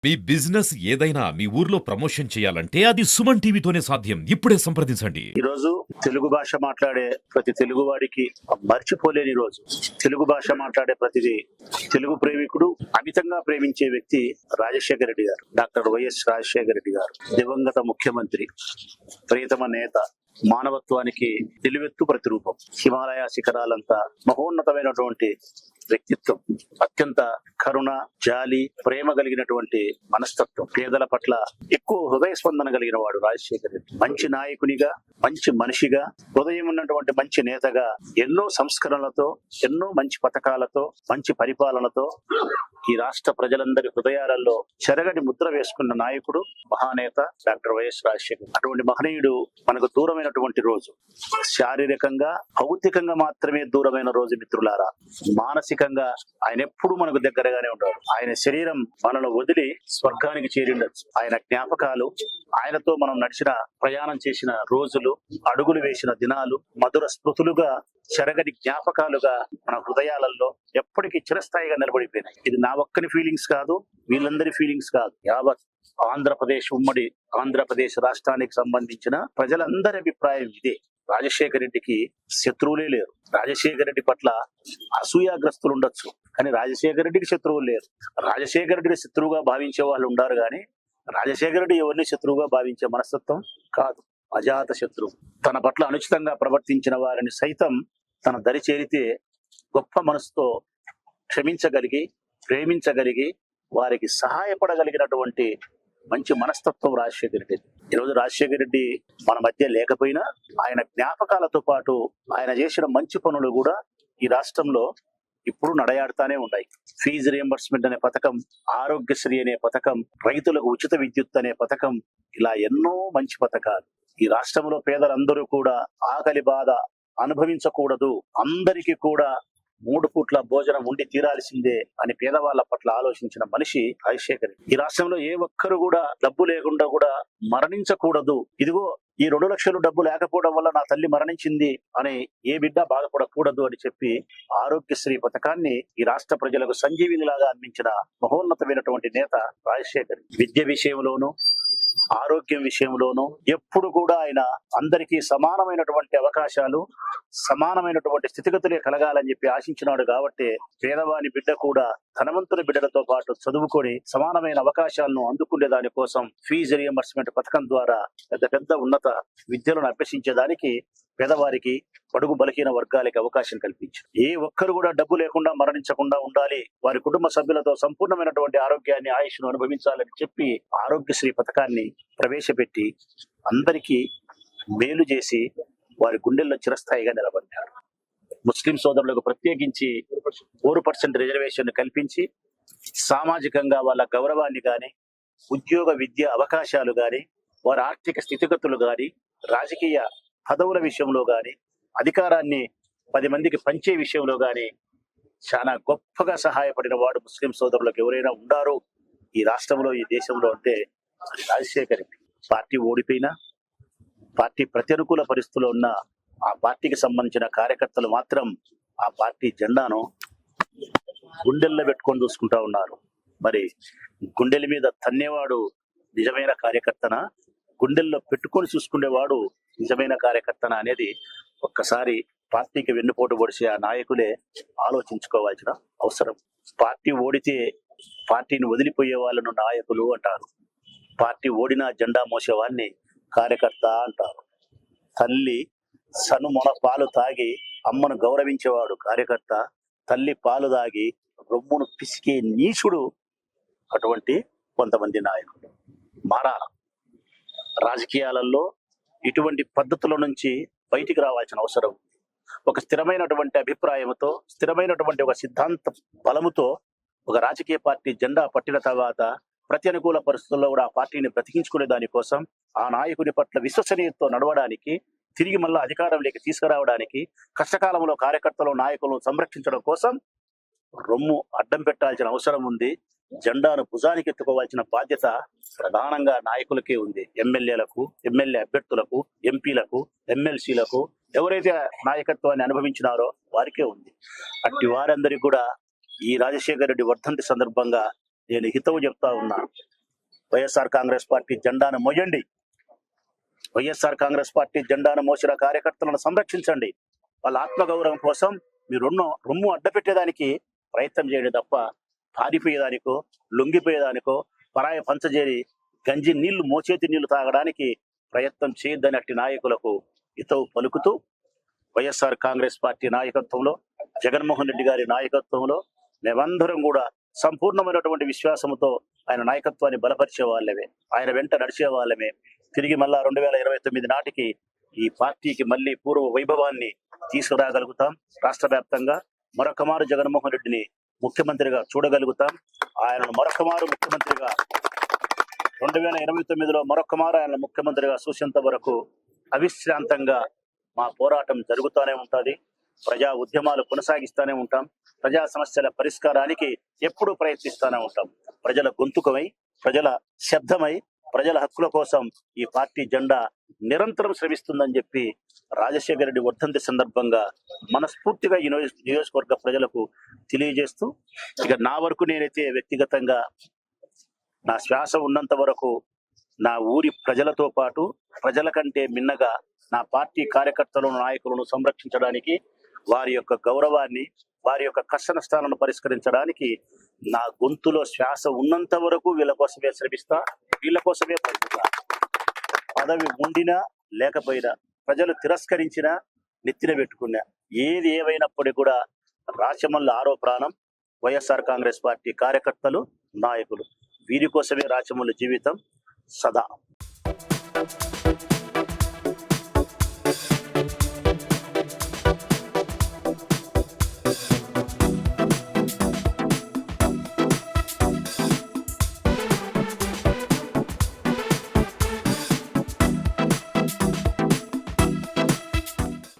మీ business ఏదైనా మీ ఊర్లో promotion చేయాలంటే అది సుమన్ టీవీతోనే సాధ్యం. ఇప్పుడే సంప్రదించండి. ఈ రోజు తెలుగు భాష మాట్లాడే ప్రతి తెలుగువాడికి మర్చిపోలేని రోజు. తెలుగు భాష మాట్లాడే ప్రతి తెలుగు ప్రేమికుడు అమితంగా ప్రేమించే వ్యక్తి రాజశేఖర రెడ్డి గారు. డాక్టర్ వైఎస్ రాజశేఖర రెడ్డి గారు, దివంగత ముఖ్యమంత్రి, ప్రియతమ నేత, మానవత్వానికి నిలువెత్తు ప్రతిరూపం. హిమాలయ శిఖరాలంతా మహోన్నతమైనటువంటి వ్యక్తిత్వం, అత్యంత కరుణ, జాలి, ప్రేమ కలిగినటువంటి మనస్తత్వం, పేదల పట్ల ఎక్కువ హృదయ స్పందన కలిగిన వాడు రాజశేఖర రెడ్డి. మంచి నాయకునిగా, మంచి మనిషిగా, హృదయం ఉన్నటువంటి మంచి నేతగా, ఎన్నో సంస్కరణలతో, ఎన్నో మంచి పథకాలతో, మంచి పరిపాలనతో ఈ రాష్ట్ర ప్రజలందరి హృదయాలలో చెరగని ముద్ర వేసుకున్న నాయకుడు, మహానేత డాక్టర్ వైఎస్ రాజశేఖర్. అటువంటి మహనీయుడు మనకు దూరమైనటువంటి రోజు. శారీరకంగా, భౌతికంగా మాత్రమే దూరమైన రోజు మిత్రులారా. మానసికంగా ఆయన ఎప్పుడు మనకు దగ్గరగానే ఉంటాడు. ఆయన శరీరం మనను వదిలి స్వర్గానికి చేరిండొచ్చు. ఆయన జ్ఞాపకాలు, ఆయనతో మనం నడిచిన, ప్రయాణం చేసిన రోజులు, అడుగులు వేసిన దినాలు మధుర స్మృతులుగా, చెరగని జ్ఞాపకాలుగా మన హృదయాలలో ఎప్పటికీ చిరస్థాయిగా నిలబడిపోయినాయి. ఇది నా ఒక్కని ఫీలింగ్స్ కాదు, వీళ్ళందరి ఫీలింగ్స్ కాదు. యావత్ ఆంధ్రప్రదేశ్, ఉమ్మడి ఆంధ్రప్రదేశ్ రాష్ట్రానికి సంబంధించిన ప్రజలందరి అభిప్రాయం ఇదే. రాజశేఖర రెడ్డికి శత్రువులే లేరు. రాజశేఖర రెడ్డి పట్ల అసూయాగ్రస్తులు ఉండొచ్చు, కానీ రాజశేఖర రెడ్డికి శత్రువులు లేరు. రాజశేఖర రెడ్డిని శత్రువుగా భావించే వాళ్ళు ఉండారు, కానీ రాజశేఖర రెడ్డి ఎవరిని శత్రువుగా భావించే మనస్తత్వం కాదు. అజాత శత్రువు. తన పట్ల అనుచితంగా ప్రవర్తించిన వారిని సైతం తన దరి చేరితే గొప్ప మనసుతో క్షమించగలిగి, ప్రేమించగలిగి, వారికి సహాయపడగలిగినటువంటి మంచి మనస్తత్వం రాజశేఖర రెడ్డి. ఈరోజు రాజశేఖర రెడ్డి మన మధ్య లేకపోయినా ఆయన జ్ఞాపకాలతో పాటు ఆయన చేసిన మంచి పనులు కూడా ఈ రాష్ట్రంలో ఇప్పుడు నడయాడుతానే ఉన్నాయి. ఫీజు రియంబర్స్మెంట్ అనే పథకం, ఆరోగ్యశ్రీ అనే పథకం, రైతులకు ఉచిత విద్యుత్ అనే పథకం, ఇలా ఎన్నో మంచి పథకాలు. ఈ రాష్ట్రంలో పేదలందరూ కూడా ఆకలి బాధ అనుభవించకూడదు, అందరికీ కూడా 3 పూట్ల భోజనం ఉండి తీరాల్సిందే అని పేదవాళ్ల పట్ల ఆలోచించిన మనిషి రాజశేఖర్. ఈ రాష్ట్రంలో ఏ ఒక్కరు కూడా డబ్బు లేకుండా కూడా మరణించకూడదు. ఇదిగో ఈ 2 లక్షలు డబ్బు లేకపోవడం వల్ల నా తల్లి మరణించింది అని ఏ బిడ్డ బాధపడకూడదు అని చెప్పి ఆరోగ్యశ్రీ పథకాన్ని ఈ రాష్ట్ర ప్రజలకు సంజీవినిలాగా అందించిన మహోన్నతమైనటువంటి నేత రాజశేఖర్. విద్య విషయంలోనూ, ఆరోగ్యం విషయంలోనూ ఎప్పుడు కూడా ఆయన అందరికీ సమానమైనటువంటి అవకాశాలు, సమానమైనటువంటి స్థితిగతులే కలగాలని చెప్పి ఆశించినాడు. కాబట్టి పేదవాని బిడ్డ కూడా ధనవంతుల బిడ్డలతో పాటు చదువుకొని సమానమైన అవకాశాలను అందుకునే దాని కోసం ఫీజు రియంబర్స్మెంట్ పథకం ద్వారా పెద్ద పెద్ద ఉన్నత విద్యలను అభ్యసించేదానికి పేదవారికి, బడుగు బలహీన వర్గాలకి అవకాశం కల్పించారు. ఏ ఒక్కరు కూడా డబ్బు లేకుండా మరణించకుండా ఉండాలి, వారి కుటుంబ సభ్యులతో సంపూర్ణమైనటువంటి ఆరోగ్యాన్ని, ఆయుష్ను అనుభవించాలని చెప్పి ఆరోగ్యశ్రీ పథకాన్ని ప్రవేశపెట్టి అందరికీ మేలు చేసి వారి గుండెల్లో చిరస్థాయిగా నిలబడ్డారు. ముస్లిం సోదరులకు ప్రత్యేకించి 4% రిజర్వేషన్ కల్పించి సామాజికంగా వాళ్ళ గౌరవాన్ని గాని, ఉద్యోగ విద్య అవకాశాలు గాని, వారి ఆర్థిక స్థితిగతులు గాని, రాజకీయ పదవుల విషయంలో గాని, అధికారాన్ని 10 మందికి పంచే విషయంలో గాని చాలా గొప్పగా సహాయపడిన వాడు ముస్లిం సోదరులకు ఎవరైనా ఉండారు ఈ రాష్ట్రంలో, ఈ దేశంలో అంటే అది రాజశేఖర్ రెడ్డి. పార్టీ ఓడిపోయినా, పార్టీ ప్రతికూల పరిస్థితుల్లో ఉన్న ఆ పార్టీకి సంబంధించిన కార్యకర్తలు మాత్రం ఆ పార్టీ జెండాను గుండెల్లో పెట్టుకొని చూసుకుంటా ఉన్నారు. మరి గుండెల మీద తన్నేవాడు నిజమైన కార్యకర్తన, గుండెల్లో పెట్టుకొని చూసుకునేవాడు నిజమైన కార్యకర్తన అనేది ఒక్కసారి పార్టీకి వెన్నుపోటు పొడిచే ఆ నాయకులే ఆలోచించుకోవాల్సిన అవసరం. పార్టీ ఓడితే పార్టీని వదిలిపోయే వాళ్ళను నాయకులు అంటారు. పార్టీ ఓడినా జెండా మోసేవాడిని కార్యకర్త అంటారు. తల్లి సనుమొన పాలు తాగి అమ్మను గౌరవించేవాడు కార్యకర్త, తల్లి పాలు తాగి రొమ్మును పిసికే నీచుడు అటువంటి కొంతమంది నాయకులు. మారాల రాజకీయాలలో ఇటువంటి పద్ధతుల నుంచి బయటికి రావాల్సిన అవసరం. ఒక స్థిరమైనటువంటి అభిప్రాయంతో, స్థిరమైనటువంటి ఒక సిద్ధాంత బలముతో ఒక రాజకీయ పార్టీ జెండా పట్టిన తర్వాత ప్రతి అనుకూల పరిస్థితుల్లో కూడా ఆ పార్టీని బ్రతికించుకునే దానికోసం, ఆ నాయకుని పట్ల విశ్వసనీయతతో నడవడానికి, తిరిగి మళ్ళీ అధికారంలోకి తీసుకురావడానికి, కష్టకాలంలో కార్యకర్తలు, నాయకులను సంరక్షించడం కోసం రొమ్ము అడ్డం పెట్టాల్సిన అవసరం ఉంది. జెండాను భుజానికి ఎత్తుకోవాల్సిన బాధ్యత ప్రధానంగా నాయకులకే ఉంది. ఎమ్మెల్యేలకు, ఎమ్మెల్యే అభ్యర్థులకు, ఎంపీలకు, ఎమ్మెల్సీలకు, ఎవరైతే నాయకత్వాన్ని అనుభవించినారో వారికే ఉంది. అట్టి వారందరికీ కూడా ఈ రాజశేఖర రెడ్డి వర్ధంతి సందర్భంగా నేను హితవు చెప్తా ఉన్నా. వైఎస్ఆర్ కాంగ్రెస్ పార్టీ జెండాను మోయండి. వైఎస్ఆర్ కాంగ్రెస్ పార్టీ జెండాను మోసిన కార్యకర్తలను సంరక్షించండి. వాళ్ళ ఆత్మగౌరవం కోసం మీరు రొమ్ము అడ్డపెట్టేదానికి ప్రయత్నం చేయండి తప్ప పారిపోయేదానికో లొంగిపోయేదానికో పరాయ పంచజేరి గంజి నీళ్లు మోచేతి నీళ్లు తాగడానికి ప్రయత్నం చేయొద్దని అట్టి నాయకులకు హితవు పలుకుతూ, వైఎస్ఆర్ కాంగ్రెస్ పార్టీ నాయకత్వంలో, జగన్మోహన్ రెడ్డి గారి నాయకత్వంలో మేమందరం కూడా సంపూర్ణమైనటువంటి విశ్వాసంతో ఆయన నాయకత్వాన్ని బలపరిచే వాళ్ళమే, ఆయన వెంట నడిచే వాళ్ళమే. తిరిగి మళ్ళా 2029 నాటికి ఈ పార్టీకి మళ్ళీ పూర్వ వైభవాన్ని తీసుకురాగలుగుతాం. రాష్ట్ర వ్యాప్తంగా మరొక మారు జగన్మోహన్ రెడ్డిని ముఖ్యమంత్రిగా చూడగలుగుతాం. ఆయనను మరొక మారు ముఖ్యమంత్రిగా 2029లో మరొక మారు ఆయన ముఖ్యమంత్రిగా చూసేంత వరకు అవిశ్రాంతంగా మా పోరాటం జరుగుతూనే ఉంటుంది. ప్రజా ఉద్యమాలు కొనసాగిస్తూనే ఉంటాం. ప్రజా సమస్యల పరిష్కారానికి ఎప్పుడూ ప్రయత్నిస్తూనే ఉంటాం. ప్రజల గొంతుకమై, ప్రజల శబ్దమై, ప్రజల హక్కుల కోసం ఈ పార్టీ జెండా నిరంతరం శ్రమిస్తుందని చెప్పి రాజశేఖర రెడ్డి వర్ధంతి సందర్భంగా మనస్ఫూర్తిగా ఈ నియోజకవర్గ ప్రజలకు తెలియజేస్తూ, ఇక నా వరకు నేనైతే వ్యక్తిగతంగా నా శ్వాస ఉన్నంత వరకు నా ఊరి ప్రజలతో పాటు ప్రజల కంటే మిన్నగా నా పార్టీ కార్యకర్తలను, నాయకులను సంరక్షించడానికి, వారి యొక్క గౌరవాన్ని, వారి యొక్క కష్ట నష్టాలను పరిష్కరించడానికి నా గొంతులో శ్వాస ఉన్నంత వరకు వీళ్ళ కోసమే శ్రమిస్తా, వీళ్ళ కోసమే పలుకుతా. పదవి ఉండినా లేకపోయినా, ప్రజలు తిరస్కరించినా నెత్తిన పెట్టుకున్నా, ఏది ఏమైనప్పటికీ కూడా రాచమల్లి ఆరో ప్రాణం వైఎస్ఆర్ కాంగ్రెస్ పార్టీ కార్యకర్తలు, నాయకులు. వీరి కోసమే రాచమల్లి జీవితం సదా.